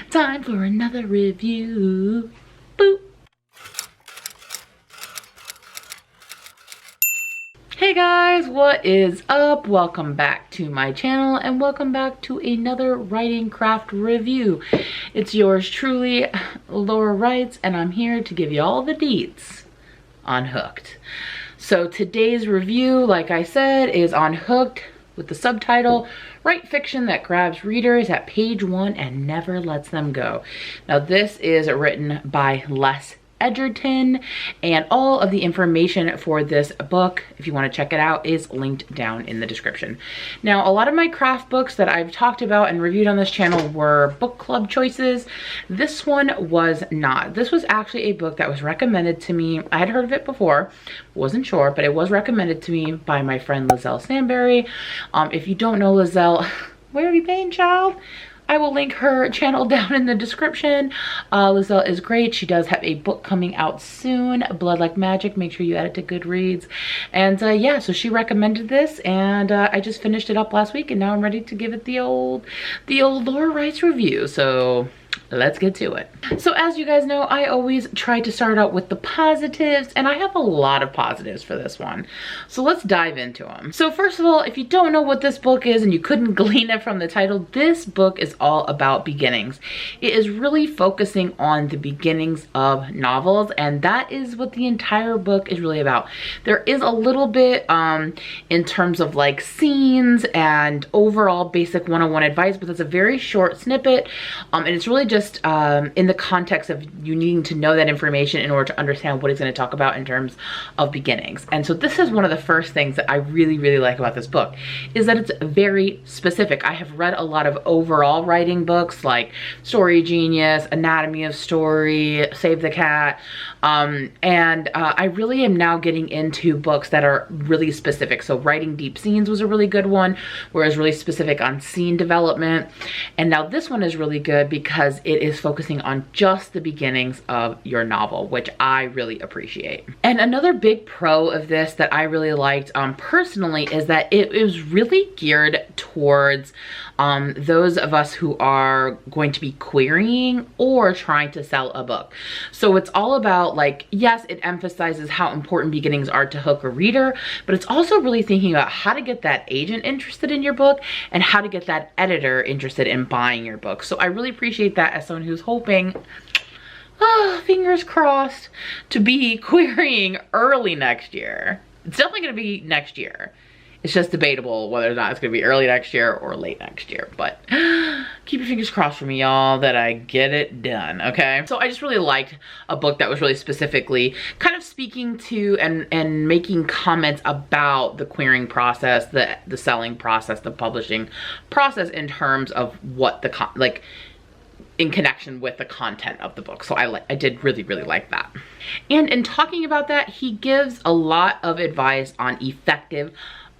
Time for another review. Boop. Hey guys, what is up? Welcome back to my channel and welcome back to another writing craft review. It's yours truly, Laura Writes, and I'm here to give you all the deets on Hooked. So today's review, like I said, is on Hooked with the subtitle, Write Fiction That Grabs Readers at Page 1 and Never Lets Them Go. Now this is written by Les Edgerton, and all of the information for this book, if you want to check it out, is linked down in the description. Now, a lot of my craft books that I've talked about and reviewed on this channel were book club choices. This one was not. This was actually a book that was recommended to me. I had heard of it before, wasn't sure, but it was recommended to me by my friend Lizelle Sandberry. If you don't know Lizelle, where have you been, child? I will link her channel down in the description. Lizelle is great. She does have a book coming out soon, Blood Like Magic. Make sure you add it to Goodreads. And yeah, so she recommended this, and I just finished it up last week, and now I'm ready to give it the old Laura Writes review. So let's get to it. So as you guys know, I always try to start out with the positives, and I have a lot of positives for this one. So let's dive into them. So first of all, if you don't know what this book is and you couldn't glean it from the title, this book is all about beginnings. It is really focusing on the beginnings of novels, and that is what the entire book is really about. There is a little bit in terms of like scenes and overall basic 101 advice, but that's a very short snippet, and it's really just in the context of you needing to know that information in order to understand what he's going to talk about in terms of beginnings. And so this is one of the first things that I really like about this book, is that it's very specific. I have read a lot of overall writing books like Story Genius, Anatomy of Story, Save the Cat, and I really am now getting into books that are really specific. So Writing Deep Scenes was a really good one, where it's really specific on scene development. And now this one is really good because it is focusing on just the beginnings of your novel, which I really appreciate. And another big pro of this that I really liked personally is that it was really geared towards those of us who are going to be querying or trying to sell a book. So it's all about, like, yes, it emphasizes how important beginnings are to hook a reader, but it's also really thinking about how to get that agent interested in your book and how to get that editor interested in buying your book. So I really appreciate that as someone who's hoping, fingers crossed, to be querying early next year. It's definitely going to be next year. It's just debatable whether or not it's going to be early next year or late next year. But keep your fingers crossed for me, y'all, that I get it done, okay? So I just really liked a book that was really specifically kind of speaking to and making comments about the querying process, the selling process, the publishing process in terms of what the in connection with the content of the book. So I did really like that. And in talking about that, he gives a lot of advice on effective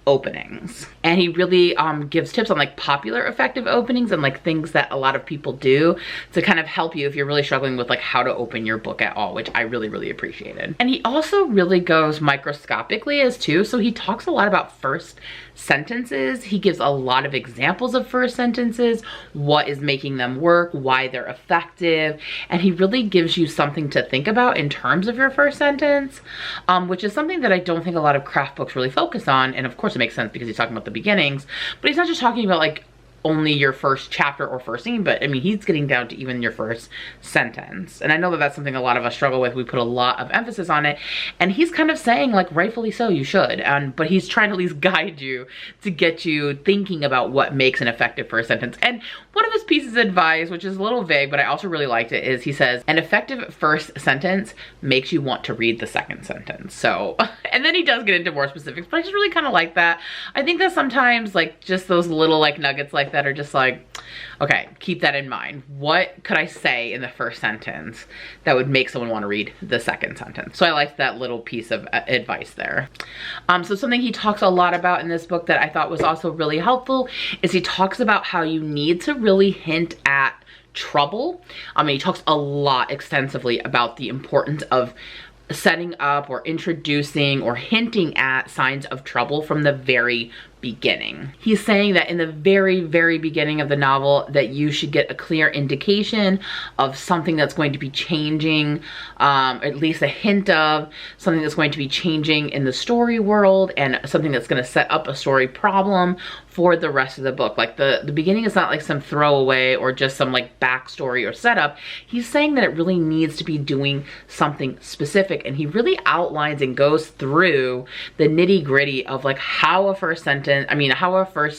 openings, and he really gives tips on like popular effective openings and like things that a lot of people do to kind of help you if you're really struggling with like how to open your book at all, which I really appreciated. And he also really goes microscopically as too, so he talks a lot about first sentences. He gives a lot of examples of first sentences, what is making them work, why they're effective, and he really gives you something to think about in terms of your first sentence, which is something that I don't think a lot of craft books really focus on. And of course it makes sense because he's talking about the beginnings, but he's not just talking about like only your first chapter or first scene, but I mean, he's getting down to even your first sentence. And I know that that's something a lot of us struggle with. We put a lot of emphasis on it, and he's kind of saying like, rightfully so, you should. But he's trying to at least guide you to get you thinking about what makes an effective first sentence. And one of his pieces of advice, which is a little vague, but I also really liked it, is he says, an effective first sentence makes you want to read the second sentence. So, and then he does get into more specifics, but I just really kind of like that. I think that sometimes like just those little like nuggets like that are just like, okay, keep that in mind. What could I say in the first sentence that would make someone want to read the second sentence? So I liked that little piece of advice there. So something he talks a lot about in this book that I thought was also really helpful is he talks about how you need to really hint at trouble. He talks a lot extensively about the importance of setting up or introducing or hinting at signs of trouble from the very beginning. He's saying that in the very, very beginning of the novel that you should get a clear indication of something that's going to be changing, at least a hint of something that's going to be changing in the story world and something that's going to set up a story problem for the rest of the book. Like the beginning is not like some throwaway or just some like backstory or setup. He's saying that it really needs to be doing something specific, and he really outlines and goes through the nitty-gritty of like how a first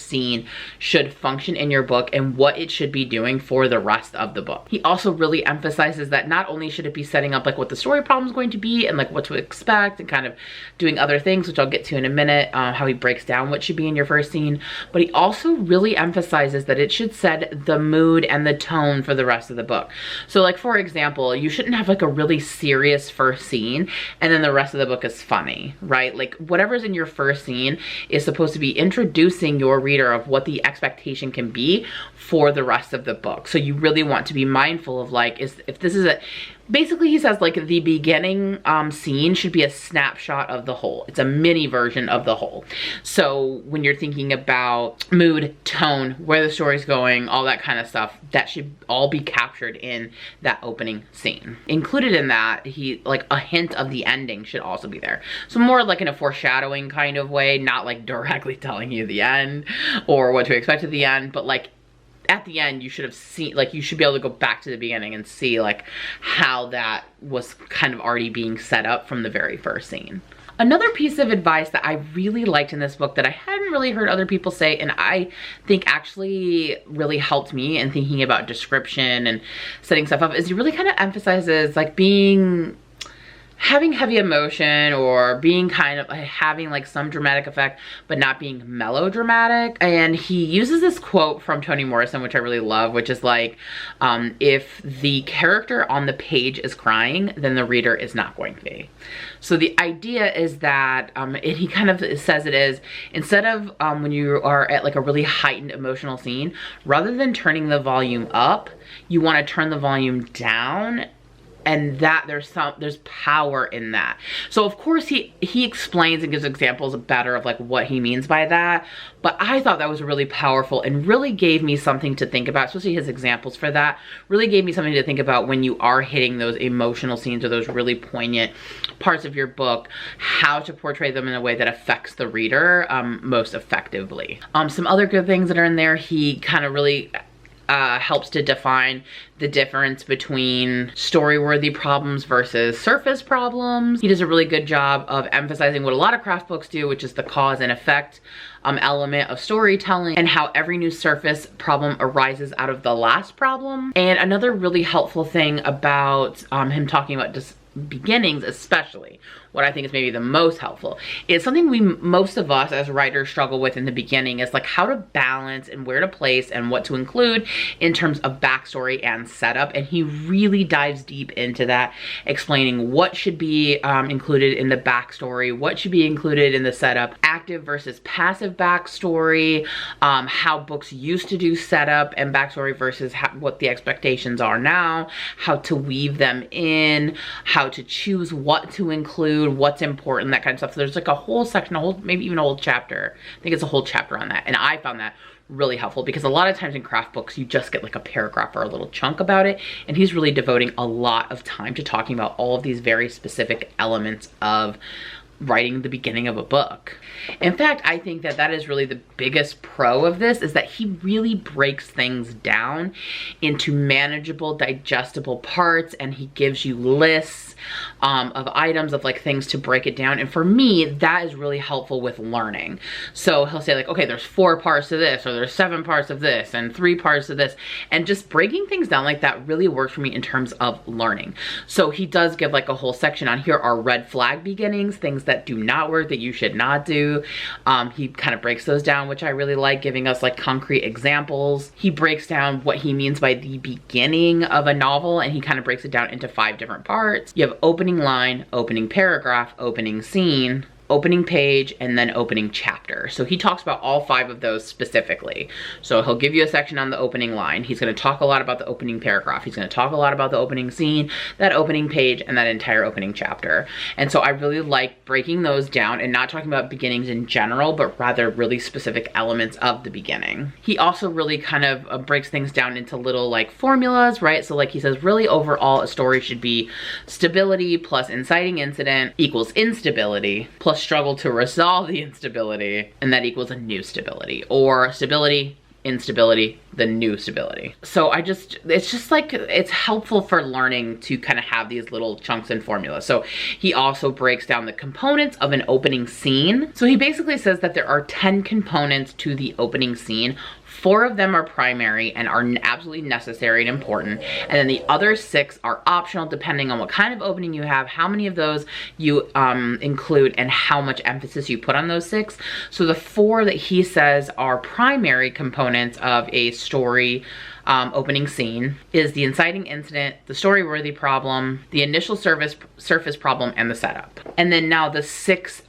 scene should function in your book and what it should be doing for the rest of the book. He also really emphasizes that not only should it be setting up like what the story problem is going to be and like what to expect and kind of doing other things, which I'll get to in a minute, how he breaks down what should be in your first scene, but he also really emphasizes that it should set the mood and the tone for the rest of the book. So like, for example, you shouldn't have like a really serious first scene and then the rest of the book is funny, right? Like whatever's in your first scene is supposed to be introducing your reader of what the expectation can be for the rest of the book. So you really want to be mindful of like, if this is basically he says like the beginning scene should be a snapshot of the whole. It's a mini version of the whole. So when you're thinking about mood, tone, where the story's going, all that kind of stuff, that should all be captured in that opening scene. Included in that, like a hint of the ending should also be there. So more like in a foreshadowing kind of way, not like directly telling you the end or what to expect at the end, but like at the end you should have seen, like you should be able to go back to the beginning and see like how that was kind of already being set up from the very first scene. Another piece of advice that I really liked in this book that I hadn't really heard other people say, and I think actually really helped me in thinking about description and setting stuff up, is he really kind of emphasizes like having heavy emotion or being kind of having like some dramatic effect but not being melodramatic. And he uses this quote from Toni Morrison, which I really love, which is like, if the character on the page is crying, then the reader is not going to be. So the idea is that, and he kind of says it is, instead of when you are at like a really heightened emotional scene, rather than turning the volume up, you want to turn the volume down, and that there's power in that. So of course he explains and gives examples better of like what he means by that, but I thought that was really powerful and really gave me something to think about, especially his examples for that really gave me something to think about when you are hitting those emotional scenes or those really poignant parts of your book, how to portray them in a way that affects the reader most effectively. Some other good things that are in there, he kind of really helps to define the difference between story-worthy problems versus surface problems. He does a really good job of emphasizing what a lot of craft books do, which is the cause and effect element of storytelling, and how every new surface problem arises out of the last problem. And another really helpful thing about him talking about just beginnings, especially what I think is maybe the most helpful, is something most of us as writers struggle with in the beginning, is like how to balance and where to place and what to include in terms of backstory and setup. And he really dives deep into that, explaining what should be included in the backstory, what should be included in the setup, active versus passive backstory, how books used to do setup and backstory versus what the expectations are now, how to weave them in, how to choose what to include, what's important, that kind of stuff. So there's like a whole section, maybe even a whole chapter. I think it's a whole chapter on that. And I found that really helpful because a lot of times in craft books, you just get like a paragraph or a little chunk about it. And he's really devoting a lot of time to talking about all of these very specific elements of writing the beginning of a book. In fact, I think that that is really the biggest pro of this, is that he really breaks things down into manageable, digestible parts, and he gives you lists of items of like things to break it down. And for me, that is really helpful with learning. So he'll say like, okay, there's 4 parts to this, or there's 7 parts of this and 3 parts of this, and just breaking things down like that really works for me in terms of learning. So he does give like a whole section on here are red flag beginnings, things that do not work, that you should not do. He kind of breaks those down, which I really like, giving us like concrete examples. He breaks down what he means by the beginning of a novel, and he kind of breaks it down into 5 different parts. You have opening line, opening paragraph, opening scene, opening page, and then opening chapter. So he talks about all 5 of those specifically. So he'll give you a section on the opening line. He's going to talk a lot about the opening paragraph. He's going to talk a lot about the opening scene, that opening page, and that entire opening chapter. And so I really like breaking those down and not talking about beginnings in general, but rather really specific elements of the beginning. He also really kind of breaks things down into little like formulas, right? So like he says, really overall a story should be stability plus inciting incident equals instability plus struggle to resolve the instability, and that equals a new stability, or stability, instability, the new stability. So it's just like, it's helpful for learning to kind of have these little chunks and formulas. So he also breaks down the components of an opening scene. So he basically says that there are 10 components to the opening scene. 4 of them are primary and are absolutely necessary and important. And then the other 6 are optional depending on what kind of opening you have, how many of those you include, and how much emphasis you put on those 6. So the 4 that he says are primary components of a story opening scene is the inciting incident, the story-worthy problem, the initial surface problem, and the setup. And then now the 6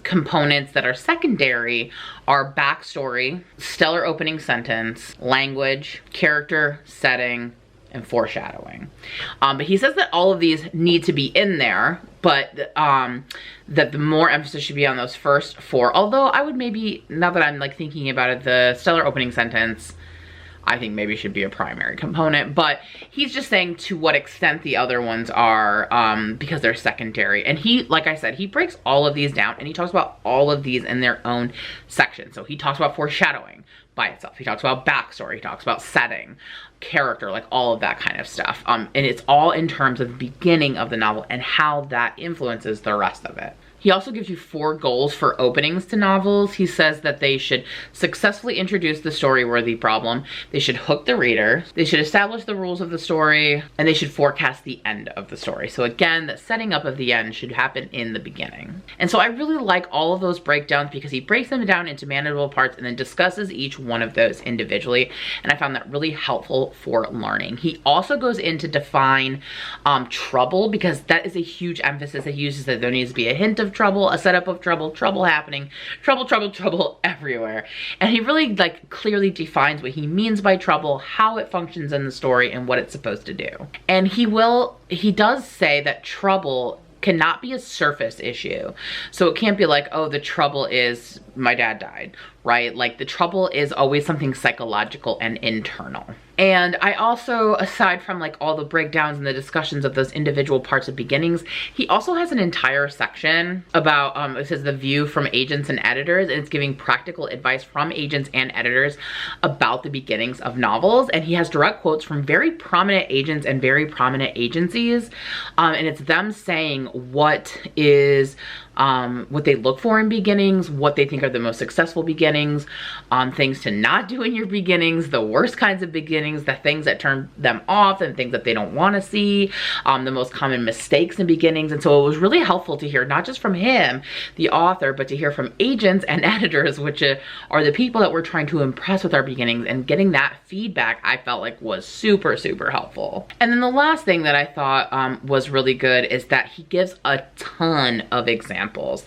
components that are secondary are backstory, stellar opening sentence, language, character, setting, and foreshadowing. But he says that all of these need to be in there, but that the more emphasis should be on those first 4. Although I would maybe, now that I'm like thinking about it, the stellar opening sentence, I think maybe should be a primary component, but he's just saying to what extent the other ones are because they're secondary. And he, like I said, he breaks all of these down and he talks about all of these in their own section. So he talks about foreshadowing by itself. He talks about backstory. He talks about setting, character, like all of that kind of stuff. And it's all in terms of the beginning of the novel and how that influences the rest of it. He also gives you 4 goals for openings to novels. He says that they should successfully introduce the story-worthy problem, they should hook the reader, they should establish the rules of the story, and they should forecast the end of the story. So again, the setting up of the end should happen in the beginning. And so I really like all of those breakdowns because he breaks them down into manageable parts and then discusses each one of those individually. And I found that really helpful for learning. He also goes in to define trouble, because that is a huge emphasis that he uses, that there needs to be a hint of trouble, a setup of trouble, trouble happening, trouble everywhere. And he really like clearly defines what he means by trouble, how it functions in the story, and what it's supposed to do. And he does say that trouble cannot be a surface issue. So it can't be like, oh, the trouble is my dad died, right? Like the trouble is always something psychological and internal. And I also, aside from like all the breakdowns and the discussions of those individual parts of beginnings, he also has an entire section about, it says the view from agents and editors, and it's giving practical advice from agents and editors about the beginnings of novels. And he has direct quotes from very prominent agents and very prominent agencies. And it's them saying what they look for in beginnings, what they think are the most successful beginnings, things to not do in your beginnings, the worst kinds of beginnings, the things that turn them off and things that they don't want to see, the most common mistakes in beginnings. And so it was really helpful to hear not just from him, the author, but to hear from agents and editors, which are the people that we're trying to impress with our beginnings. And getting that feedback, I felt like was super, super helpful. And then the last thing that I thought was really good is that he gives a ton of examples.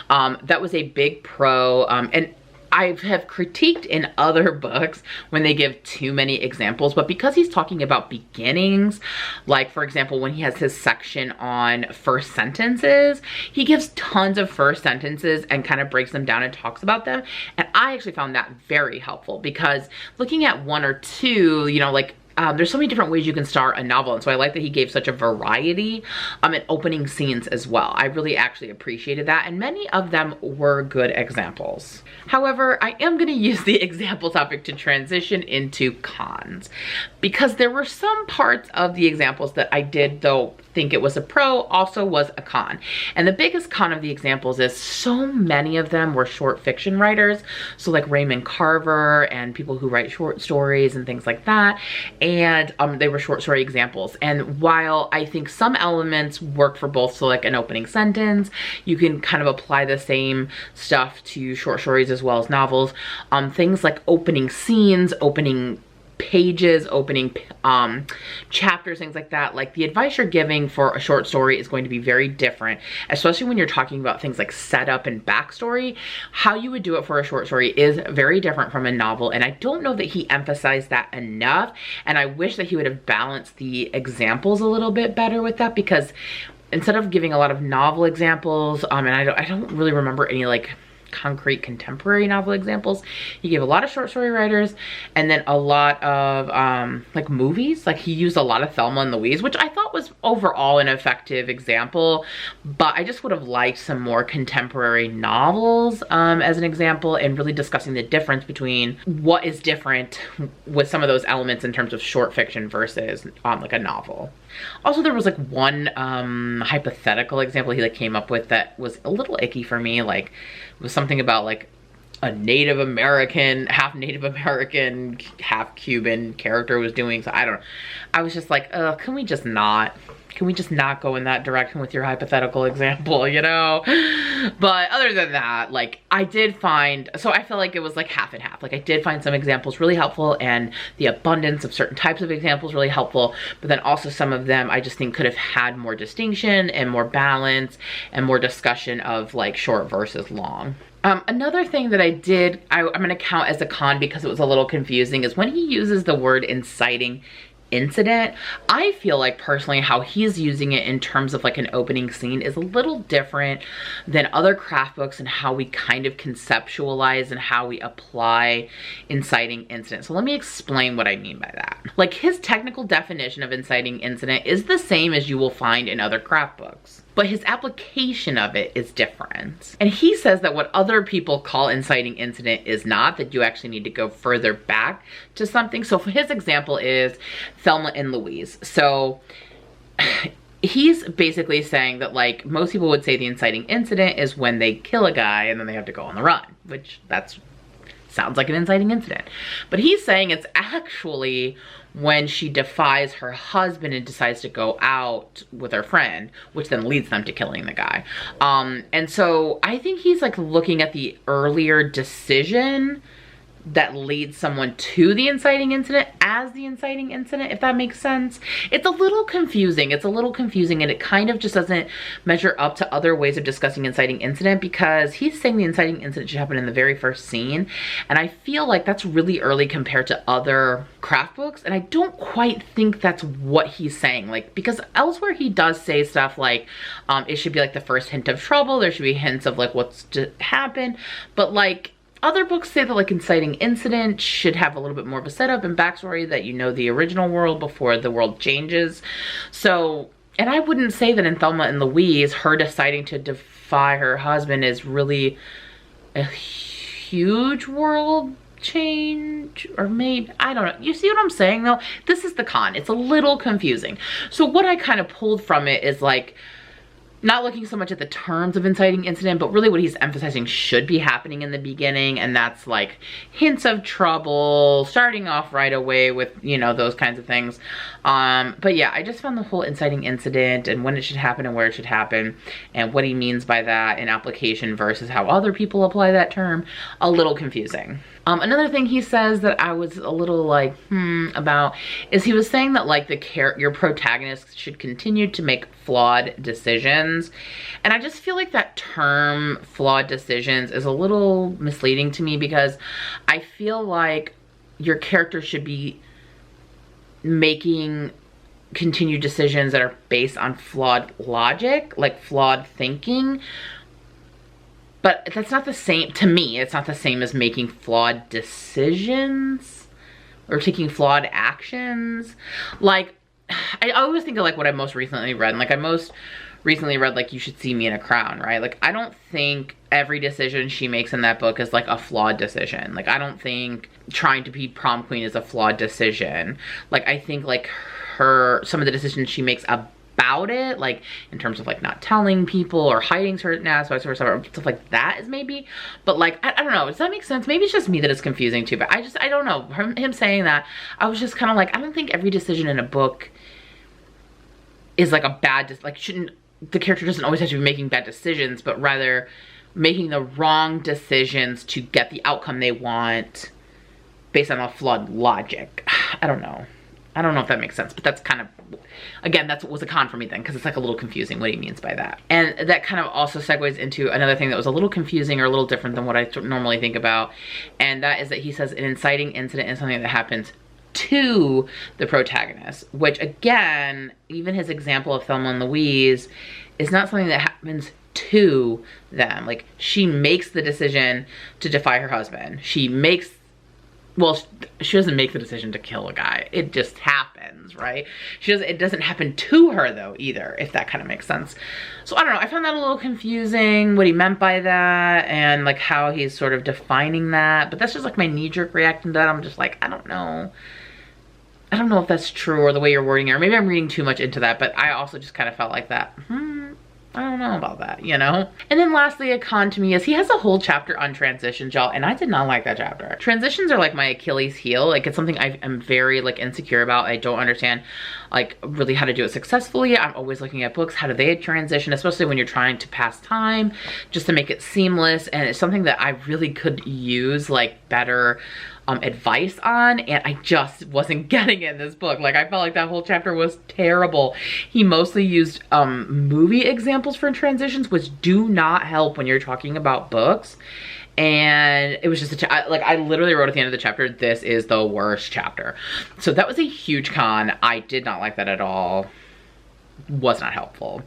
That was a big pro, and I have critiqued in other books when they give too many examples, but because he's talking about beginnings, like for example, when he has his section on first sentences, he gives tons of first sentences and kind of breaks them down and talks about them. And I actually found that very helpful, because looking at 1 or 2, you know, like there's so many different ways you can start a novel, and so I like that he gave such a variety in opening scenes as well. I really actually appreciated that, and many of them were good examples. However, I am going to use the example topic to transition into cons, because there were some parts of the examples that I did, though, think it was a pro, also was a con. And the biggest con of the examples is so many of them were short fiction writers, so like Raymond Carver and people who write short stories and things like that. And they were short story examples. And while I think some elements work for both, so like an opening sentence, you can kind of apply the same stuff to short stories as well as novels. Things like opening scenes, opening pages, opening chapters, things like that. Like the advice you're giving for a short story is going to be very different, especially when you're talking about things like setup and backstory. How you would do it for a short story is very different from a novel, and I don't know that he emphasized that enough, and I wish that he would have balanced the examples a little bit better with that, because instead of giving a lot of novel examples, and I don't really remember any like concrete contemporary novel examples, he gave a lot of short story writers, and then a lot of like movies. Like he used a lot of Thelma and Louise, which I thought was overall an effective example, but I just would have liked some more contemporary novels as an example, and really discussing the difference between what is different with some of those elements in terms of short fiction versus like a novel. Also, there was like one hypothetical example he like came up with that was a little icky for me. Like it was something about like a Native American, half Native American, half Cuban character was doing. So I don't know. I was just like, can we just not go in that direction with your hypothetical example, you know? But other than that, like I did find, so I feel like it was like half and half. Like I did find some examples really helpful, and the abundance of certain types of examples really helpful, but then also some of them I just think could have had more distinction and more balance and more discussion of like short versus long. Another thing that I'm gonna count as a con because it was a little confusing is when he uses the word inciting incident. I feel like personally how he's using it in terms of like an opening scene is a little different than other craft books, and how we kind of conceptualize and how we apply inciting incident. So let me explain what I mean by that. Like his technical definition of inciting incident is the same as you will find in other craft books, but his application of it is different. And he says that what other people call inciting incident is not, that you actually need to go further back to something. So for his example is Thelma and Louise. So he's basically saying that like most people would say the inciting incident is when they kill a guy and then they have to go on the run, which sounds like an inciting incident. But he's saying it's actually when she defies her husband and decides to go out with her friend, which then leads them to killing the guy. And so I think he's like looking at the earlier decision that leads someone to the inciting incident as the inciting incident, if that makes sense. It's a little confusing. And it kind of just doesn't measure up to other ways of discussing inciting incident, because he's saying the inciting incident should happen in the very first scene. And I feel like that's really early compared to other craft books. And I don't quite think that's what he's saying. Like, because elsewhere he does say stuff like, it should be like the first hint of trouble. There should be hints of like what's to happen. But like, other books say that like inciting incident should have a little bit more of a setup and backstory, that you know the original world before the world changes. So, and I wouldn't say that in Thelma and Louise, her deciding to defy her husband is really a huge world change, or maybe, I don't know. You see what I'm saying though? This is the con. It's a little confusing. So what I kind of pulled from it is like, not looking so much at the terms of inciting incident, but really what he's emphasizing should be happening in the beginning, and that's like hints of trouble, starting off right away with, you know, those kinds of things. But yeah, I just found the whole inciting incident and when it should happen and where it should happen and what he means by that in application versus how other people apply that term a little confusing. Another thing he says that I was a little like, about is he was saying that like your protagonist should continue to make flawed decisions. And I just feel like that term flawed decisions is a little misleading to me, because I feel like your character should be making continued decisions that are based on flawed logic, like flawed thinking. But that's not the same, to me, it's not the same as making flawed decisions or taking flawed actions. Like, I always think of like what I most recently read, and like I most recently read like You Should See Me in a Crown, right? Like I don't think every decision she makes in that book is like a flawed decision. Like I don't think trying to be prom queen is a flawed decision. Like I think like some of the decisions she makes about it, like in terms of like not telling people or hiding certain aspects or stuff like that is maybe, but like I don't know, does that make sense? Maybe it's just me that it's confusing too, but I don't know. Him saying that, I was just kind of like, I don't think every decision in a book is like a bad, like the character doesn't always have to be making bad decisions, but rather making the wrong decisions to get the outcome they want based on a flawed logic. I don't know. I don't know if that makes sense, but that's kind of, again, that's what was a con for me then, because it's like a little confusing what he means by that. And that kind of also segues into another thing that was a little confusing or a little different than what I normally think about. And that is that he says an inciting incident is something that happens to the protagonist, which again, even his example of Thelma and Louise is not something that happens to them. Like, she makes the decision to defy her husband. She makes, well, she doesn't make the decision to kill a guy. It just happens, right? It doesn't happen to her though either, if that kind of makes sense. So I don't know, I found that a little confusing, what he meant by that, and like how he's sort of defining that. But that's just like my knee-jerk reaction to that. I'm just like, I don't know. I don't know if that's true or the way you're wording it, or maybe I'm reading too much into that, but I also just kind of felt like that. I don't know about that, you know? And then lastly, a con to me is he has a whole chapter on transitions, y'all, and I did not like that chapter. Transitions are like my Achilles heel. Like, it's something I am very like insecure about. I don't understand like really how to do it successfully. I'm always looking at books, how do they transition, especially when you're trying to pass time, just to make it seamless. And it's something that I really could use like better advice on, and I just wasn't getting it in this book. Like, I felt like that whole chapter was terrible. He mostly used movie examples for transitions, which do not help when you're talking about books. And it was just like, I literally wrote at the end of the chapter, this is the worst chapter. So that was a huge con. I did not like that at all. Was not helpful.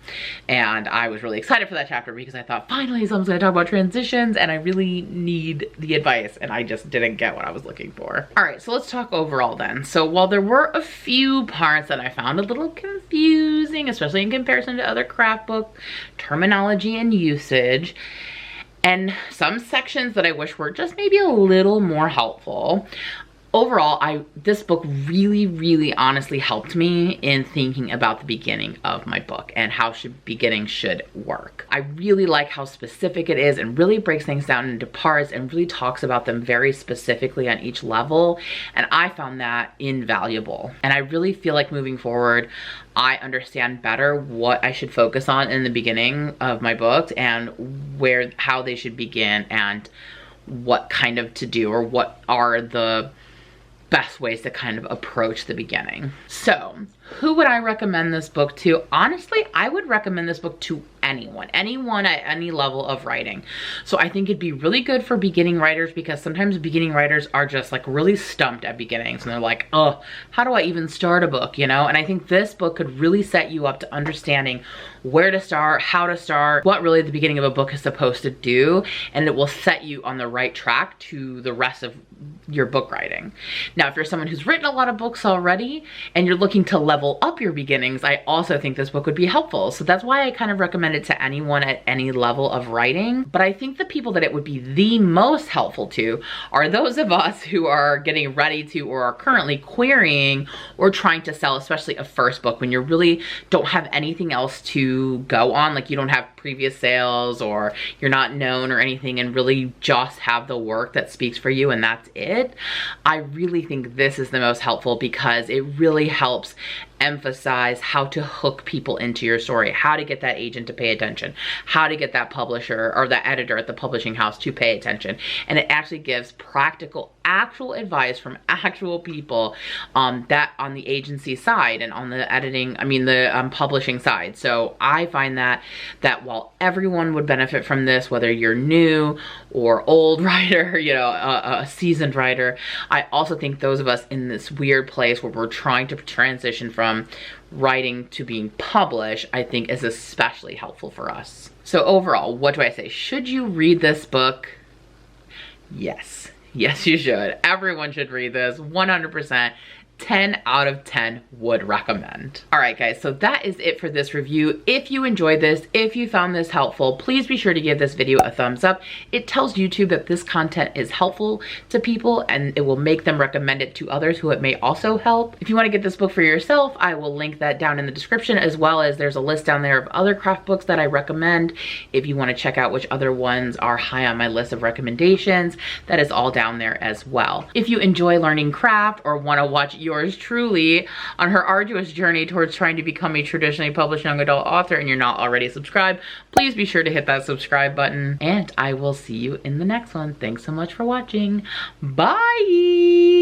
And I was really excited for that chapter because I thought, finally someone's gonna talk about transitions, and I really need the advice, and I just didn't get what I was looking for. All right, so let's talk overall then. So while there were a few parts that I found a little confusing, especially in comparison to other craft book terminology and usage, and some sections that I wish were just maybe a little more helpful, overall, this book really honestly helped me in thinking about the beginning of my book and how beginning should work. I really like how specific it is and really breaks things down into parts and really talks about them very specifically on each level. And I found that invaluable. And I really feel like moving forward, I understand better what I should focus on in the beginning of my books and how they should begin and what kind of to do, or what are the best ways to kind of approach the beginning. So, who would I recommend this book to? Honestly, I would recommend this book to anyone at any level of writing. So I think it'd be really good for beginning writers, because sometimes beginning writers are just like really stumped at beginnings and they're like, oh, how do I even start a book, you know? And I think this book could really set you up to understanding where to start, how to start, what really the beginning of a book is supposed to do, and it will set you on the right track to the rest of your book writing. Now, if you're someone who's written a lot of books already and you're looking to level up your beginnings, I also think this book would be helpful. So that's why I kind of recommend it to anyone at any level of writing. But I think the people that it would be the most helpful to are those of us who are getting ready to, or are currently querying or trying to sell, especially a first book, when you really don't have anything else to go on. Like, you don't have previous sales, or you're not known or anything, and really just have the work that speaks for you and that's it. I really think this is the most helpful, because it really helps emphasize how to hook people into your story, how to get that agent to pay attention, how to get that publisher or the editor at the publishing house to pay attention. And it actually gives practical, actual advice from actual people that on the agency side and on the editing, the publishing side. So I find that while everyone would benefit from this, whether you're new or old writer, you know, a seasoned writer, I also think those of us in this weird place where we're trying to transition from writing to being published, I think is especially helpful for us. So overall, what do I say? Should you read this book? Yes. Yes, you should. Everyone should read this, 100%. 10 out of 10 would recommend. All right, guys, so that is it for this review. If you enjoyed this, if you found this helpful, please be sure to give this video a thumbs up. It tells YouTube that this content is helpful to people, and it will make them recommend it to others who it may also help. If you want to get this book for yourself, I will link that down in the description, as well as there's a list down there of other craft books that I recommend. If you want to check out which other ones are high on my list of recommendations, that is all down there as well. If you enjoy learning craft or want to watch yours truly on her arduous journey towards trying to become a traditionally published young adult author, and you're not already subscribed, please be sure to hit that subscribe button, and I will see you in the next one. Thanks so much for watching. Bye!